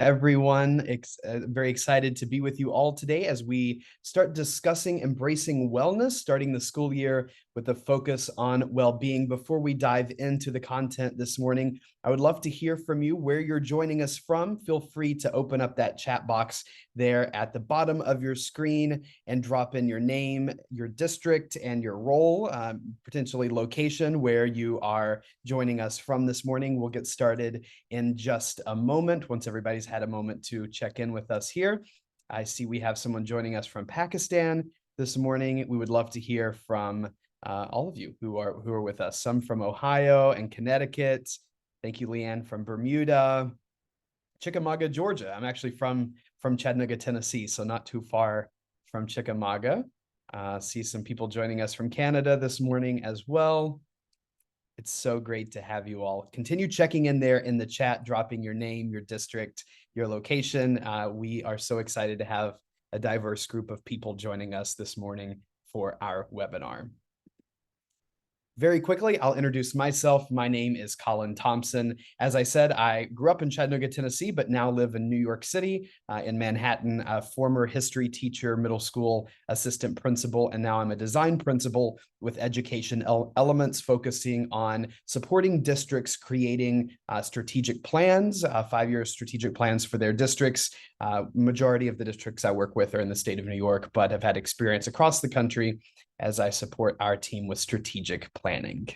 Everyone. Very excited to be with you all today as we start discussing embracing wellness, starting the school year with a focus on well-being. Before we dive into the content this morning, I would love to hear from you where you're joining us from. Feel free to open up that chat box there at the bottom of your screen and drop in your name, your district, and your role, potentially location where you are joining us from this morning. We'll get started in just a moment once everybody's had a moment to check in with us here. I see we have someone joining us from Pakistan this morning. We would love to hear from all of you who are with us. Some from Ohio and Connecticut. Thank you, Leanne, from Bermuda. Chickamauga, Georgia. I'm actually from Chattanooga, Tennessee, so not too far from Chickamauga. See some people joining us from Canada this morning as well. It's so great to have you all. Continue checking in there in the chat, dropping your name, your district, your location. We are so excited to have a diverse group of people joining us this morning for our webinar. Very quickly, I'll introduce myself. My name is Colin Thompson. As I said, I grew up in Chattanooga, Tennessee, but now live in New York City, in Manhattan, a former history teacher, middle school assistant principal, and now I'm a design principal with education elements focusing on supporting districts creating strategic plans, 5-year strategic plans for their districts. Majority of the districts I work with are in the state of New York, but have had experience across the country as I support our team with strategic planning.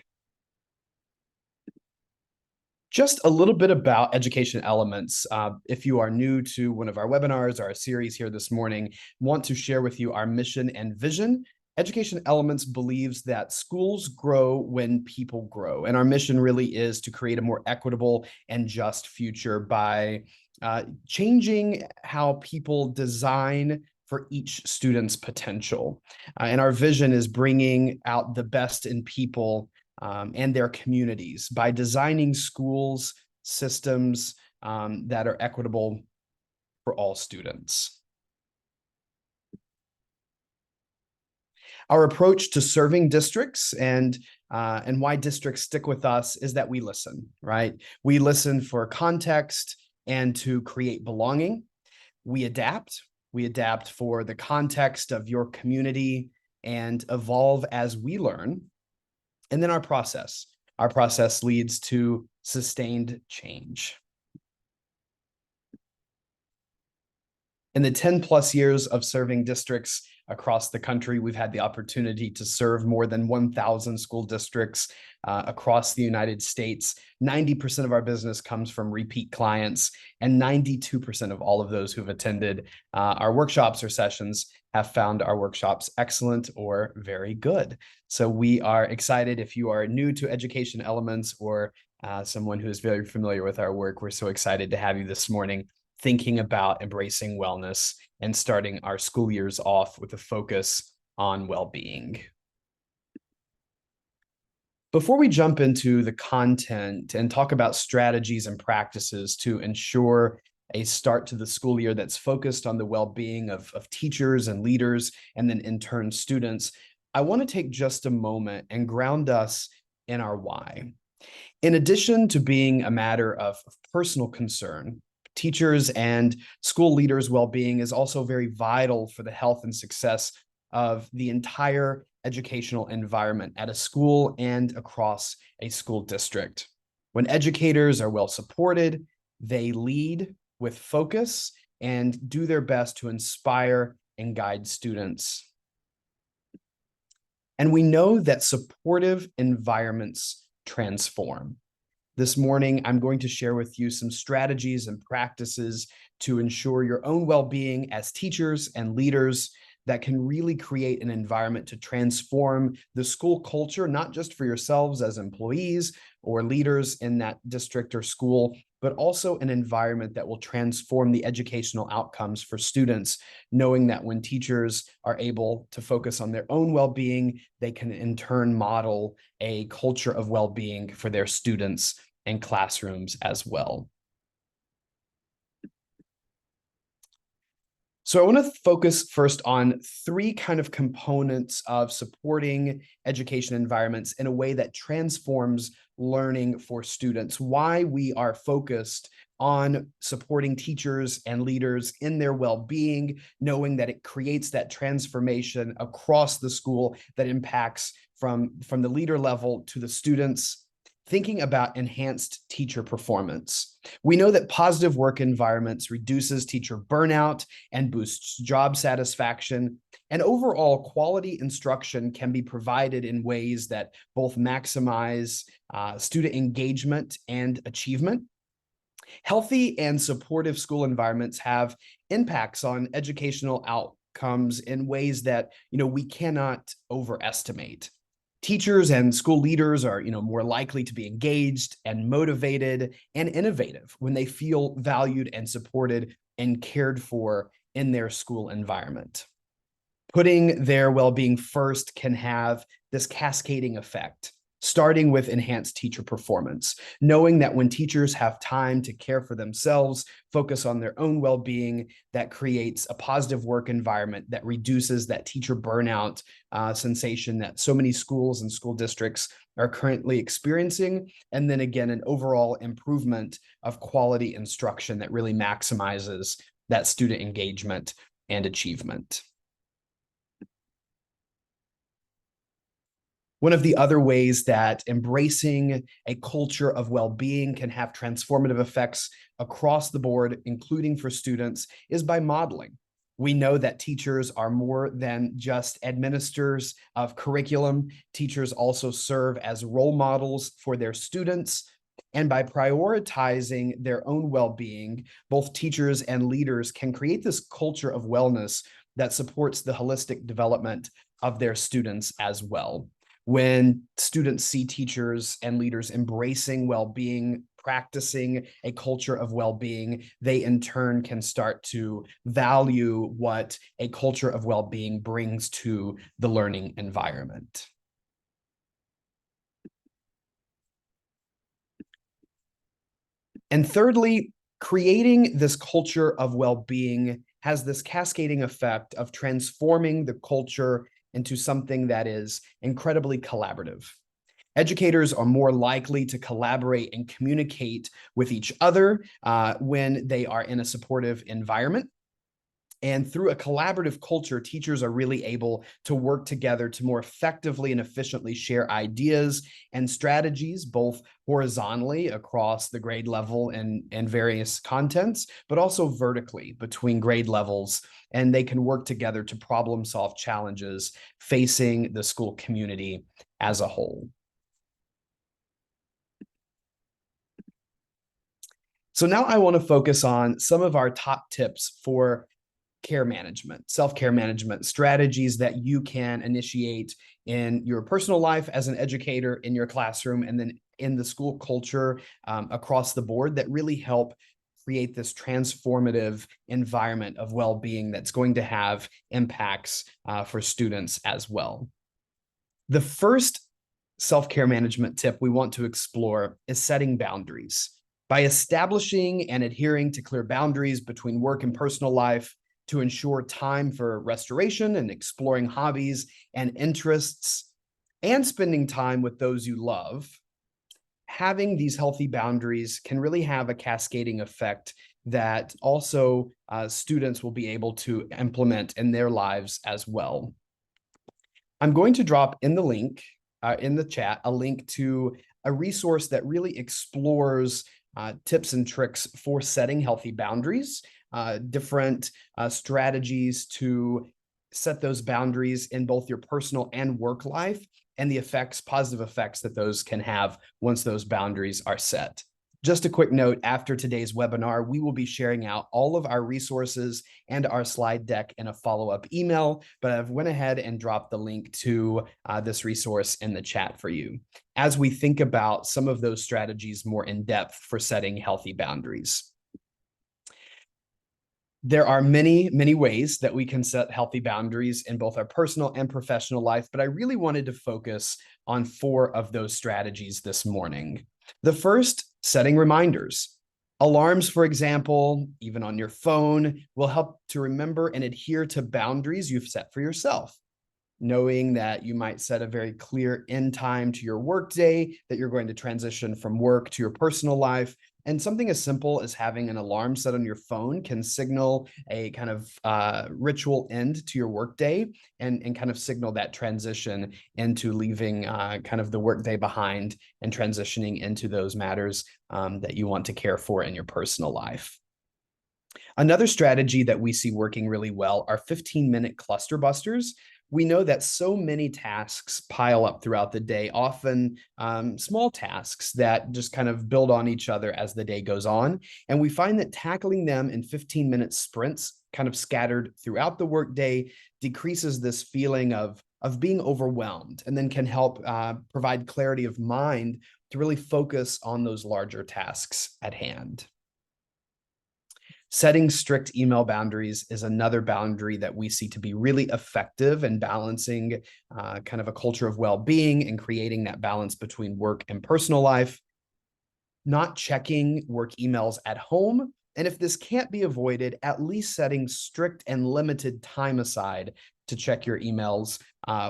Just a little bit about education elements. If you are new to one of our webinars or our series here this morning, want to share with you our mission and vision. Education Elements believes that schools grow when people grow. And our mission really is to create a more equitable and just future by changing how people design for each student's potential. And our vision is bringing out the best in people and their communities by designing schools, systems that are equitable for all students. Our approach to serving districts and why districts stick with us is that we listen, right? We listen for context and to create belonging. We adapt. We adapt for the context of your community and evolve as we learn. And then our process leads to sustained change. In the 10 plus years of serving districts across the country, we've had the opportunity to serve more than 1,000 school districts across the United States. 90% of our business comes from repeat clients, and 92% of all of those who've attended our workshops or sessions have found our workshops excellent or very good. So we are excited. If you are new to Education Elements or someone who is very familiar with our work, we're so excited to have you this morning thinking about embracing wellness and starting our school years off with a focus on well-being. Before we jump into the content and talk about strategies and practices to ensure a start to the school year that's focused on the well-being of teachers and leaders, and then in turn students, I want to take just a moment and ground us in our why. In addition to being a matter of personal concern, teachers and school leaders' well-being is also very vital for the health and success of the entire educational environment at a school and across a school district. When educators are well supported, they lead with focus and do their best to inspire and guide students. And we know that supportive environments transform. This morning, I'm going to share with you some strategies and practices to ensure your own well-being as teachers and leaders that can really create an environment to transform the school culture, not just for yourselves as employees or leaders in that district or school, but also an environment that will transform the educational outcomes for students, knowing that when teachers are able to focus on their own well-being, they can in turn model a culture of well-being for their students and classrooms as well. So I want to focus first on three kind of components of supporting education environments in a way that transforms learning for students, why we are focused on supporting teachers and leaders in their well-being, knowing that it creates that transformation across the school that impacts from the leader level to the students, thinking about enhanced teacher performance. We know that positive work environments reduces teacher burnout and boosts job satisfaction, and overall quality instruction can be provided in ways that both maximize student engagement and achievement. Healthy and supportive school environments have impacts on educational outcomes in ways that we cannot overestimate. Teachers and school leaders are more likely to be engaged and motivated and innovative when they feel valued and supported and cared for in their school environment. Putting their well-being first can have this cascading effect, starting with enhanced teacher performance, knowing that when teachers have time to care for themselves, focus on their own well-being, that creates a positive work environment that reduces that teacher burnout sensation that so many schools and school districts are currently experiencing. And then again, an overall improvement of quality instruction that really maximizes that student engagement and achievement. One of the other ways that embracing a culture of well-being can have transformative effects across the board, including for students, is by modeling. We know that teachers are more than just administrators of curriculum. Teachers also serve as role models for their students. And by prioritizing their own well-being, both teachers and leaders can create this culture of wellness that supports the holistic development of their students as well. When students see teachers and leaders embracing well-being, practicing a culture of well-being, they in turn can start to value what a culture of well-being brings to the learning environment. And thirdly, creating this culture of well-being has this cascading effect of transforming the culture into something that is incredibly collaborative. Educators are more likely to collaborate and communicate with each other when they are in a supportive environment. And through a collaborative culture, teachers are really able to work together to more effectively and efficiently share ideas and strategies, both horizontally across the grade level and various contents, but also vertically between grade levels. And they can work together to problem solve challenges facing the school community as a whole. So now I want to focus on some of our top tips for care management, self-care management strategies that you can initiate in your personal life as an educator, in your classroom, and then in the school culture across the board that really help create this transformative environment of well-being that's going to have impacts for students as well. The first self-care management tip we want to explore is setting boundaries. By establishing and adhering to clear boundaries between work and personal life, to ensure time for restoration and exploring hobbies and interests, and spending time with those you love, having these healthy boundaries can really have a cascading effect that also students will be able to implement in their lives as well. I'm going to drop in the link, in the chat, a link to a resource that really explores tips and tricks for setting healthy boundaries, different strategies to set those boundaries in both your personal and work life, and the positive effects that those can have once those boundaries are set. Just a quick note, after today's webinar, we will be sharing out all of our resources and our slide deck in a follow-up email, but I've went ahead and dropped the link to this resource in the chat for you as we think about some of those strategies more in depth for setting healthy boundaries. There are many, many ways that we can set healthy boundaries in both our personal and professional life, but I really wanted to focus on 4 of those strategies this morning. The first, setting reminders. Alarms, for example, even on your phone, will help to remember and adhere to boundaries you've set for yourself, knowing that you might set a very clear end time to your workday, that you're going to transition from work to your personal life. And something as simple as having an alarm set on your phone can signal a kind of ritual end to your workday, and kind of signal that transition into leaving kind of the workday behind and transitioning into those matters that you want to care for in your personal life. Another strategy that we see working really well are 15-minute cluster busters. We know that so many tasks pile up throughout the day, often small tasks that just kind of build on each other as the day goes on. And we find that tackling them in 15-minute sprints, kind of scattered throughout the workday, decreases this feeling of being overwhelmed, and then can help provide clarity of mind to really focus on those larger tasks at hand. Setting strict email boundaries is another boundary that we see to be really effective in balancing kind of a culture of well-being and creating that balance between work and personal life. Not checking work emails at home, and if this can't be avoided, at least setting strict and limited time aside to check your emails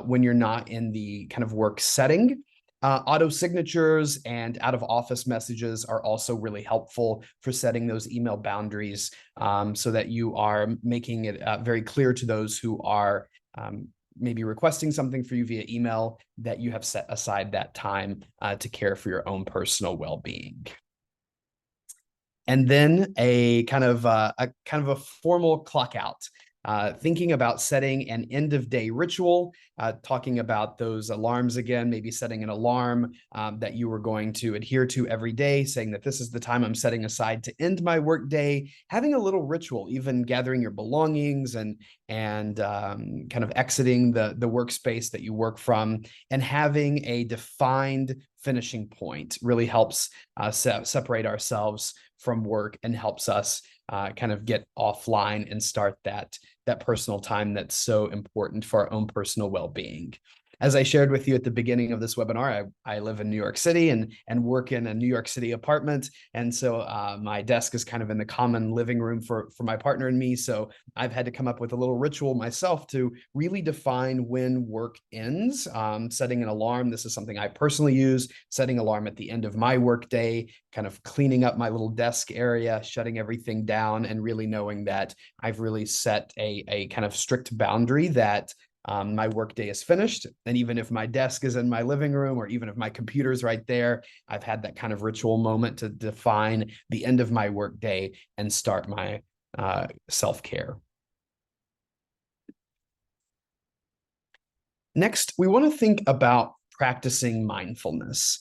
when you're not in the kind of work setting. Auto signatures and out of office messages are also really helpful for setting those email boundaries, so that you are making it very clear to those who are maybe requesting something for you via email that you have set aside that time to care for your own personal well-being. And then a kind of a formal clock out. Thinking about setting an end of day ritual, talking about those alarms again, maybe setting an alarm that you were going to adhere to every day, saying that this is the time I'm setting aside to end my work day, having a little ritual, even gathering your belongings and kind of exiting the workspace that you work from, and having a defined finishing point really helps separate ourselves from work and helps us kind of get offline and start that personal time that's so important for our own personal well-being. As I shared with you at the beginning of this webinar, I live in New York City and work in a New York City apartment. And so my desk is kind of in the common living room for my partner and me. So I've had to come up with a little ritual myself to really define when work ends. Setting an alarm. This is something I personally use, setting alarm at the end of my work day, kind of cleaning up my little desk area, shutting everything down, and really knowing that I've really set a kind of strict boundary that my workday is finished. And even if my desk is in my living room, or even if my computer's right there, I've had that kind of ritual moment to define the end of my workday and start my self-care. Next, we want to think about practicing mindfulness.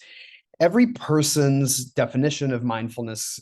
Every person's definition of mindfulness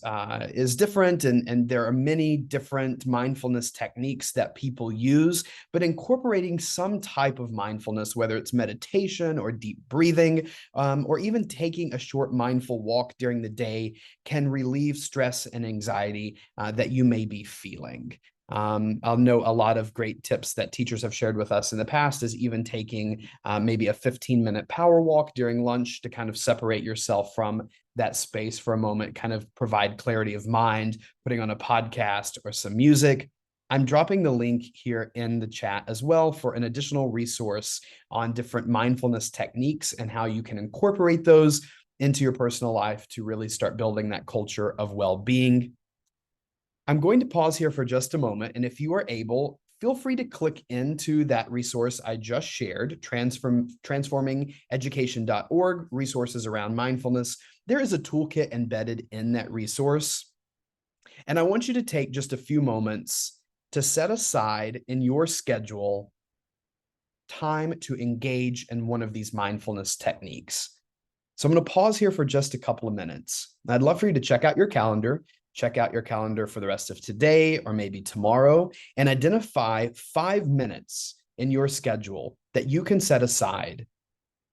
is different, and there are many different mindfulness techniques that people use, but incorporating some type of mindfulness, whether it's meditation or deep breathing, or even taking a short mindful walk during the day, can relieve stress and anxiety that you may be feeling. I'll know a lot of great tips that teachers have shared with us in the past is even taking maybe a 15-minute power walk during lunch to kind of separate yourself from that space for a moment, kind of provide clarity of mind, putting on a podcast or some music. I'm dropping the link here in the chat as well for an additional resource on different mindfulness techniques and how you can incorporate those into your personal life to really start building that culture of well-being. I'm going to pause here for just a moment, and if you are able, feel free to click into that resource I just shared, transformingeducation.org, resources around mindfulness. There is a toolkit embedded in that resource, and I want you to take just a few moments to set aside in your schedule time to engage in one of these mindfulness techniques. So I'm going to pause here for just a couple of minutes. I'd love for you to check out your calendar for the rest of today or maybe tomorrow, and identify 5 minutes in your schedule that you can set aside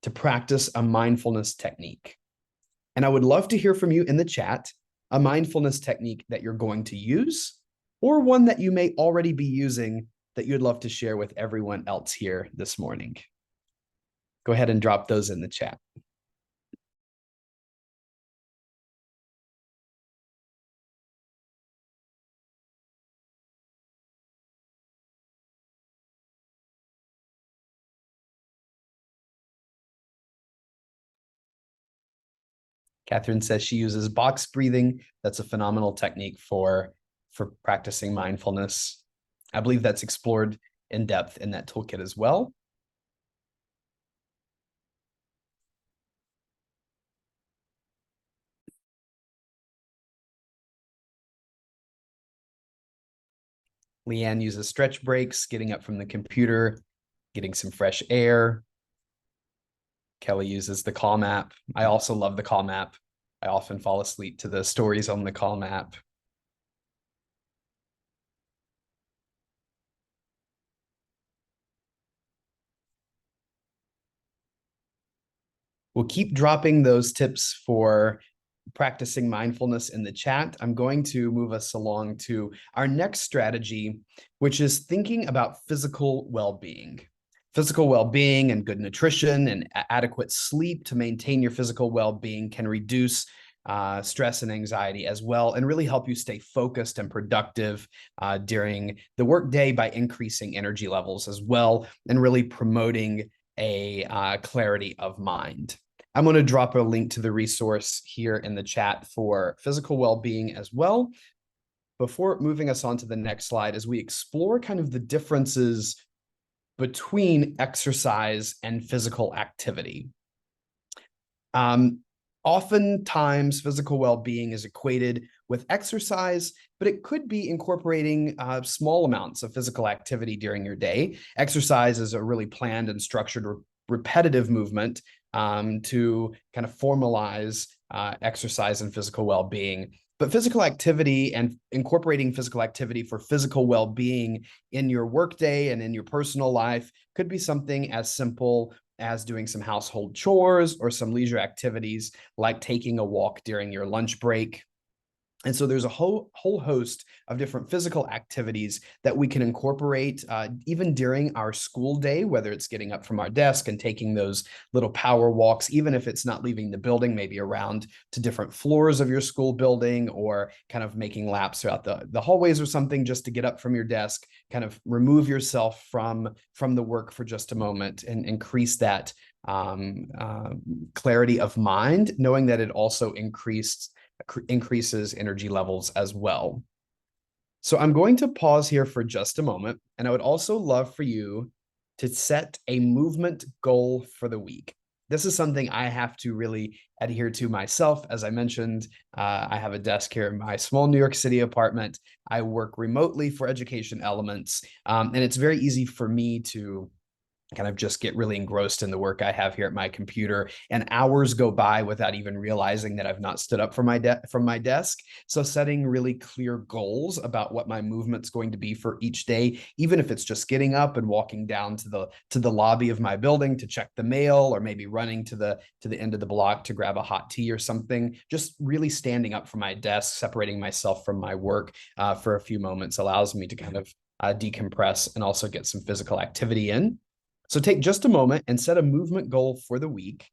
to practice a mindfulness technique. And I would love to hear from you in the chat, a mindfulness technique that you're going to use, or one that you may already be using that you'd love to share with everyone else here this morning. Go ahead and drop those in the chat. Catherine says she uses box breathing. That's a phenomenal technique for practicing mindfulness. I believe that's explored in depth in that toolkit as well. Leanne uses stretch breaks, getting up from the computer, getting some fresh air. Kelly uses the Calm app. I also love the Calm app. I often fall asleep to the stories on the Calm app. We'll keep dropping those tips for practicing mindfulness in the chat. I'm going to move us along to our next strategy, which is thinking about physical well-being. Physical well-being and good nutrition and adequate sleep to maintain your physical well-being can reduce stress and anxiety as well, and really help you stay focused and productive during the workday by increasing energy levels as well, and really promoting a clarity of mind. I'm going to drop a link to the resource here in the chat for physical well-being as well. Before moving us on to the next slide, as we explore kind of the differences between exercise and physical activity. Oftentimes, physical well-being is equated with exercise, but it could be incorporating small amounts of physical activity during your day. Exercise is a really planned and structured repetitive movement to kind of formalize exercise and physical well-being. But physical activity and incorporating physical activity for physical well-being in your workday and in your personal life could be something as simple as doing some household chores or some leisure activities like taking a walk during your lunch break. And so there's a whole host of different physical activities that we can incorporate even during our school day, whether it's getting up from our desk and taking those little power walks, even if it's not leaving the building, maybe around to different floors of your school building, or kind of making laps throughout the hallways or something, just to get up from your desk, kind of remove yourself from the work for just a moment and increase that clarity of mind, knowing that it also increases energy levels as well. So I'm going to pause here for just a moment, and I would also love for you to set a movement goal for the week. This is something I have to really adhere to myself. As I mentioned, I have a desk here in my small New York City apartment. I work remotely for Education Elements, and it's very easy for me to kind of just get really engrossed in the work I have here at my computer, and hours go by without even realizing that I've not stood up from my desk. So setting really clear goals about what my movement's going to be for each day, even if it's just getting up and walking down to the lobby of my building to check the mail, or maybe running to the end of the block to grab a hot tea or something, just really standing up from my desk, separating myself from my work for a few moments allows me to kind of decompress and also get some physical activity in. So take just a moment and set a movement goal for the week.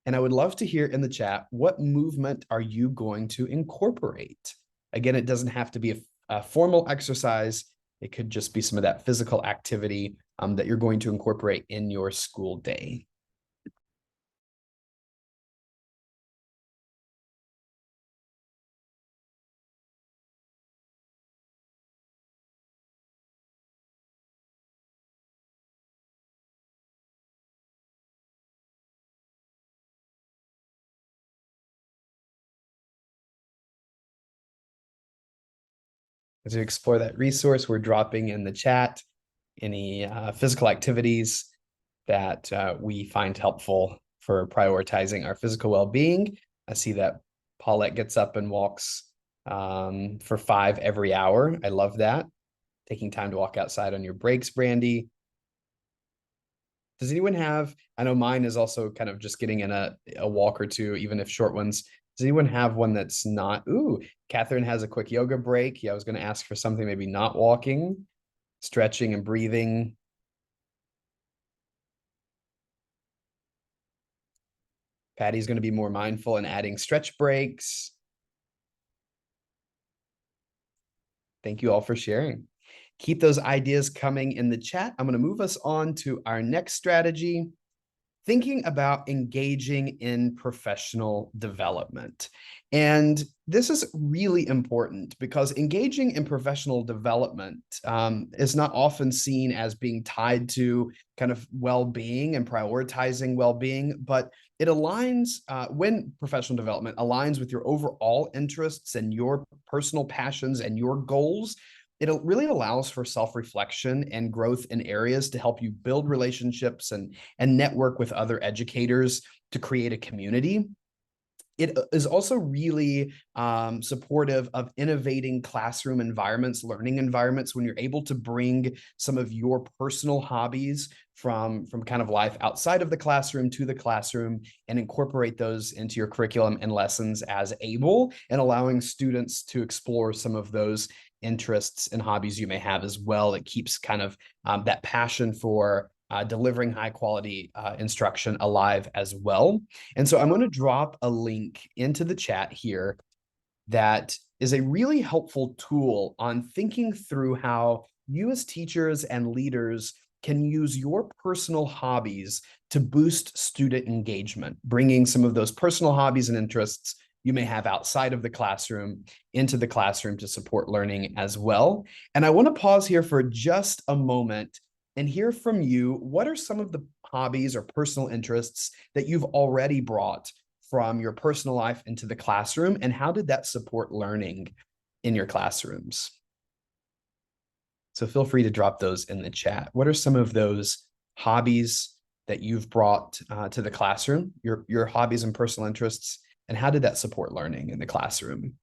And I would love to hear in the chat, what movement are you going to incorporate? Again, it doesn't have to be a formal exercise. It could just be some of that physical activity that you're going to incorporate in your school day. As we explore that resource, we're dropping in the chat any physical activities that we find helpful for prioritizing our physical well-being. I see that Paulette gets up and walks for 5 every hour. I love that. Taking time to walk outside on your breaks, Brandy. Does anyone have, I know mine is also kind of just getting in a walk or two, even if short ones. Does anyone have one that's not? Ooh, Catherine has a quick yoga break. Yeah, I was going to ask for something maybe not walking, stretching and breathing. Patty's going to be more mindful and adding stretch breaks. Thank you all for sharing. Keep those ideas coming in the chat. I'm going to move us on to our next strategy, thinking about engaging in professional development. And this is really important because engaging in professional development is not often seen as being tied to kind of well-being and prioritizing well-being, but it aligns when professional development aligns with your overall interests and your personal passions and your goals. It really allows for self-reflection and growth in areas to help you build relationships and network with other educators to create a community. It is also really supportive of innovating classroom environments, learning environments, when you're able to bring some of your personal hobbies from kind of life outside of the classroom to the classroom and incorporate those into your curriculum and lessons as able, and allowing students to explore some of those interests and hobbies you may have as well. It keeps kind of that passion for delivering high quality instruction alive as well. And so I'm going to drop a link into the chat here that is a really helpful tool on thinking through how you as teachers and leaders can use your personal hobbies to boost student engagement, bringing some of those personal hobbies and interests you may have outside of the classroom into the classroom to support learning as well. And I want to pause here for just a moment and hear from you. What are some of the hobbies or personal interests that you've already brought from your personal life into the classroom, and how did that support learning in your classrooms? So feel free to drop those in the chat. What are some of those hobbies that you've brought to the classroom, your hobbies and personal interests, and how did that support learning in the classroom?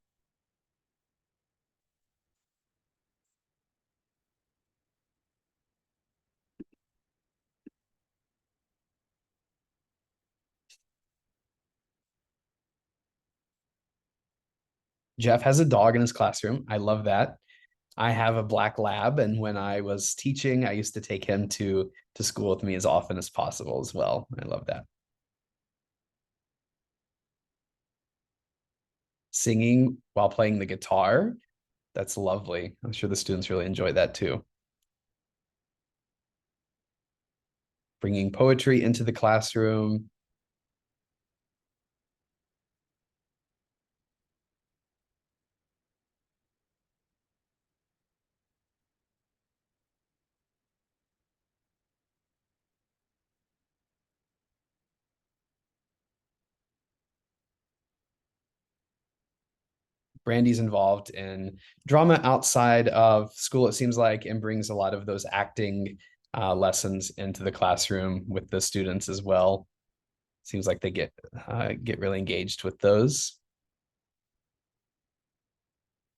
Jeff has a dog in his classroom. I love that. I have a black lab, and when I was teaching, I used to take him to school with me as often as possible as well. I love that. Singing while playing the guitar, that's lovely. I'm sure the students really enjoy that too. Bringing poetry into the classroom. Brandy's involved in drama outside of school, it seems like, and brings a lot of those acting lessons into the classroom with the students as well. Seems like they get really engaged with those.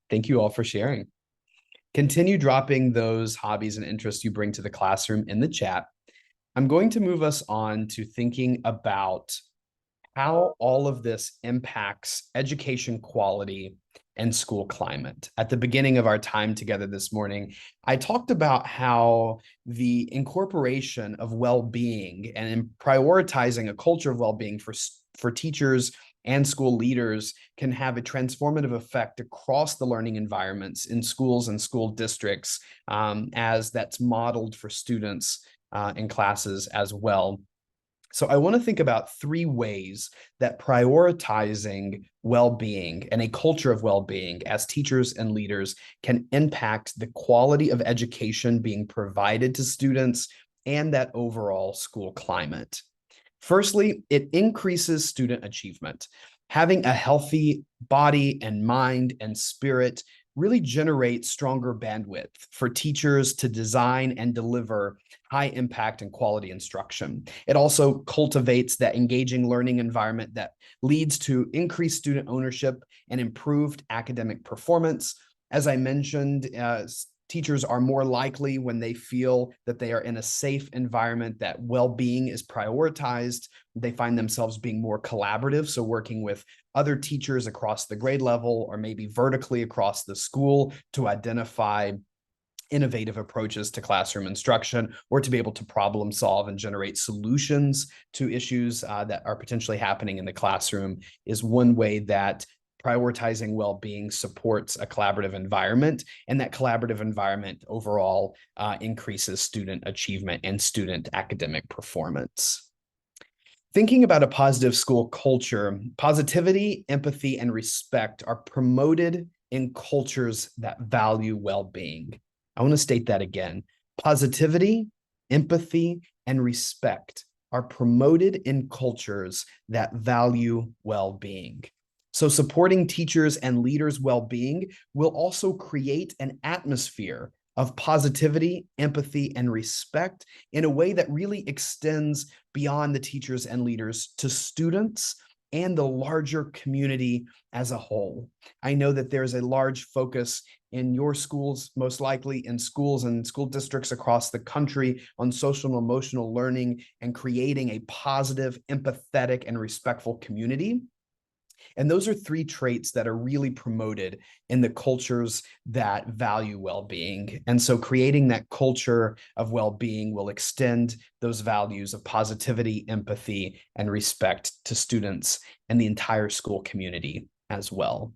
Thank you all for sharing. Continue dropping those hobbies and interests you bring to the classroom in the chat. I'm going to move us on to thinking about how all of this impacts education quality and school climate. At the beginning of our time together this morning, I talked about how the incorporation of well-being and in prioritizing a culture of well-being for teachers and school leaders can have a transformative effect across the learning environments in schools and school districts, as that's modeled for students in classes as well. So I want to think about three ways that prioritizing well-being and a culture of well-being as teachers and leaders can impact the quality of education being provided to students and that overall school climate. Firstly, it increases student achievement. Having a healthy body and mind and spirit really generates stronger bandwidth for teachers to design and deliver high impact and quality instruction. It also cultivates that engaging learning environment that leads to increased student ownership and improved academic performance. As I mentioned, teachers are more likely when they feel that they are in a safe environment, that well-being is prioritized. They find themselves being more collaborative, so working with other teachers across the grade level or maybe vertically across the school to identify innovative approaches to classroom instruction, or to be able to problem solve and generate solutions to issues that are potentially happening in the classroom, is one way that prioritizing well-being supports a collaborative environment, and that collaborative environment overall increases student achievement and student academic performance. Thinking about a positive school culture, positivity, empathy, and respect are promoted in cultures that value well being. I want to state that again. Positivity, empathy, and respect are promoted in cultures that value well being. So, supporting teachers and leaders' well being will also create an atmosphere of positivity, empathy, and respect in a way that really extends beyond the teachers and leaders to students and the larger community as a whole. I know that there's a large focus in your schools, most likely in schools and school districts across the country, on social and emotional learning and creating a positive, empathetic, and respectful community. And those are three traits that are really promoted in the cultures that value well-being. And so creating that culture of well-being will extend those values of positivity, empathy, and respect to students and the entire school community as well.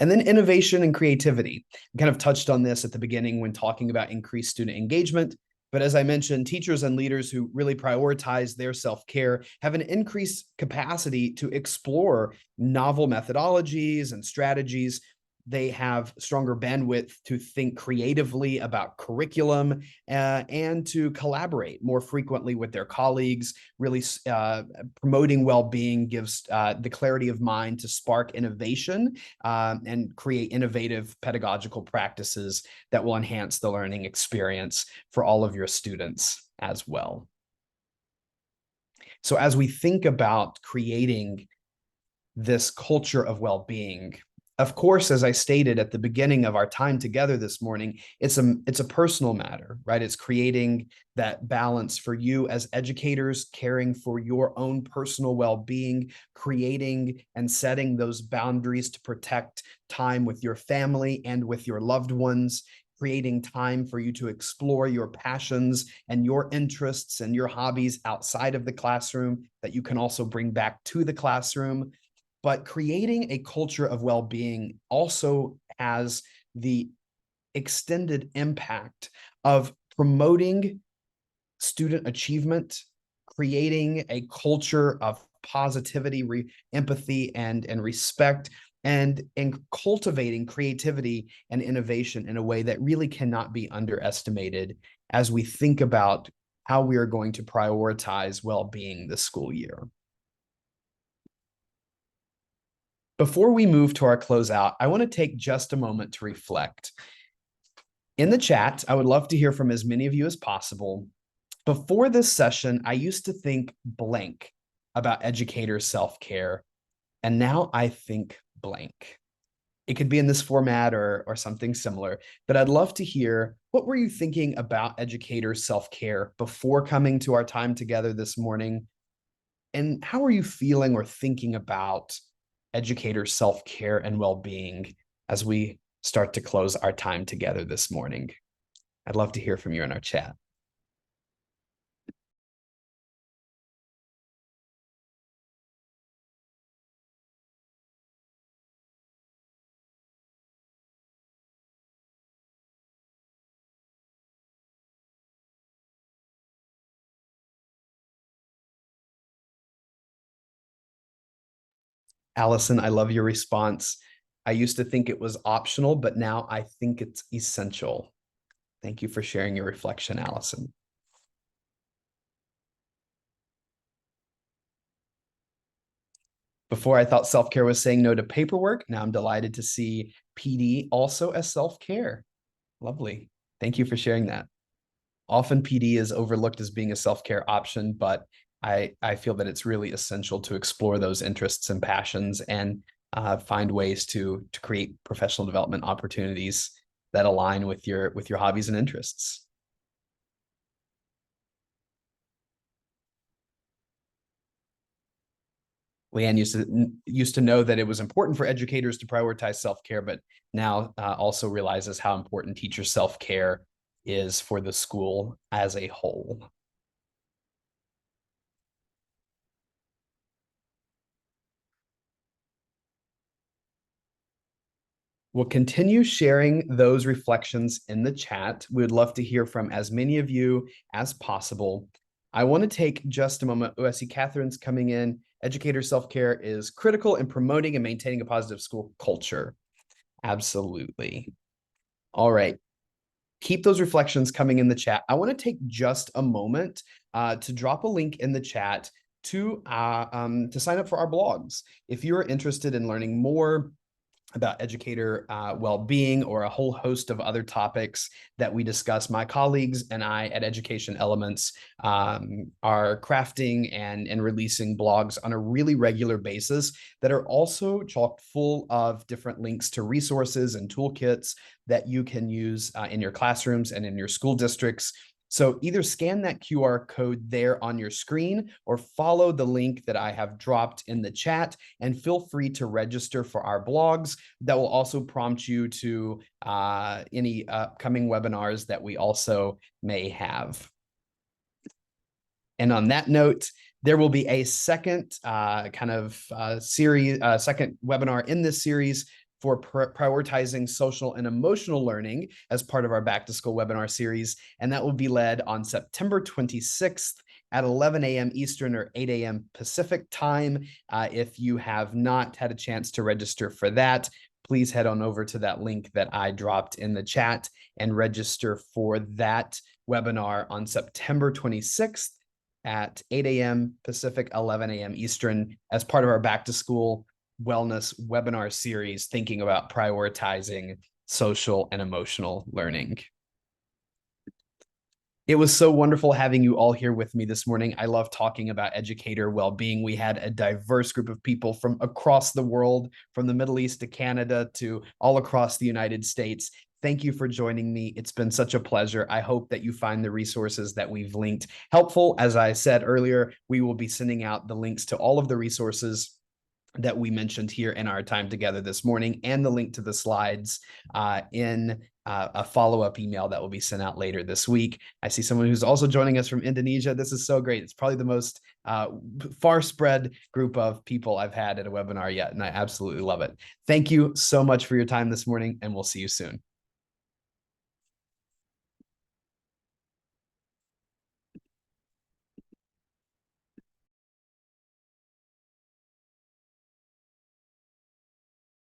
And then innovation and creativity. I kind of touched on this at the beginning when talking about increased student engagement. But as I mentioned, teachers and leaders who really prioritize their self-care have an increased capacity to explore novel methodologies and strategies. They have stronger bandwidth to think creatively about curriculum and to collaborate more frequently with their colleagues. Really promoting well-being gives the clarity of mind to spark innovation and create innovative pedagogical practices that will enhance the learning experience for all of your students as well. So as we think about creating this culture of well-being, of course, as I stated at the beginning of our time together this morning, it's a personal matter, right? It's creating that balance for you as educators, caring for your own personal well-being, creating and setting those boundaries to protect time with your family and with your loved ones, creating time for you to explore your passions and your interests and your hobbies outside of the classroom that you can also bring back to the classroom. But creating a culture of well-being also has the extended impact of promoting student achievement, creating a culture of positivity, empathy, and respect, and cultivating creativity and innovation in a way that really cannot be underestimated as we think about how we are going to prioritize well-being this school year. Before we move to our closeout, I want to take just a moment to reflect. In the chat, I would love to hear from as many of you as possible. Before this session, I used to think blank about educator self-care, and now I think blank. It could be in this format or something similar, but I'd love to hear, what were you thinking about educator self-care before coming to our time together this morning? And how are you feeling or thinking about educator self-care and well-being as we start to close our time together this morning? I'd love to hear from you in our chat. Allison, I love your response. I used to think it was optional, but now I think it's essential. Thank you for sharing your reflection, Allison. Before, I thought self-care was saying no to paperwork. Now I'm delighted to see PD also as self-care. Lovely. Thank you for sharing that. Often PD is overlooked as being a self-care option, but I feel that it's really essential to explore those interests and passions and find ways to create professional development opportunities that align with your hobbies and interests. Leanne used to know that it was important for educators to prioritize self-care, but now also realizes how important teacher self-care is for the school as a whole. We'll continue sharing those reflections in the chat. We would love to hear from as many of you as possible. I want to take just a moment. Oh, I see Catherine's coming in. Educator self-care is critical in promoting and maintaining a positive school culture. Absolutely. All right. Keep those reflections coming in the chat. I want to take just a moment to drop a link in the chat to sign up for our blogs. If you're interested in learning more about educator well-being or a whole host of other topics that we discuss, my colleagues and I at Education Elements are crafting and releasing blogs on a really regular basis that are also chock full of different links to resources and toolkits that you can use in your classrooms and in your school districts. So either scan that QR code there on your screen or follow the link that I have dropped in the chat, and feel free to register for our blogs. That will also prompt you to any upcoming webinars that we also may have. And on that note, there will be a second second webinar in this series for prioritizing social and emotional learning as part of our back to school webinar series. And that will be led on September 26th at 11 a.m. Eastern or 8 a.m. Pacific time. If you have not had a chance to register for that, please head on over to that link that I dropped in the chat and register for that webinar on September 26th at 8 a.m. Pacific, 11 a.m. Eastern, as part of our back to school wellness webinar series, thinking about prioritizing social and emotional learning. It was so wonderful having you all here with me this morning. I love talking about educator well-being. We had a diverse group of people from across the world, from the Middle East to Canada to all across the United States. Thank you for joining me. It's been such a pleasure. I hope that you find the resources that we've linked helpful. As I said earlier, we will be sending out the links to all of the resources that we mentioned here in our time together this morning, and the link to the slides in a follow-up email that will be sent out later this week. I see someone who's also joining us from Indonesia. This is so great. It's probably the most far spread group of people I've had at a webinar yet, and I absolutely love it. Thank you so much for your time this morning, and we'll see you soon.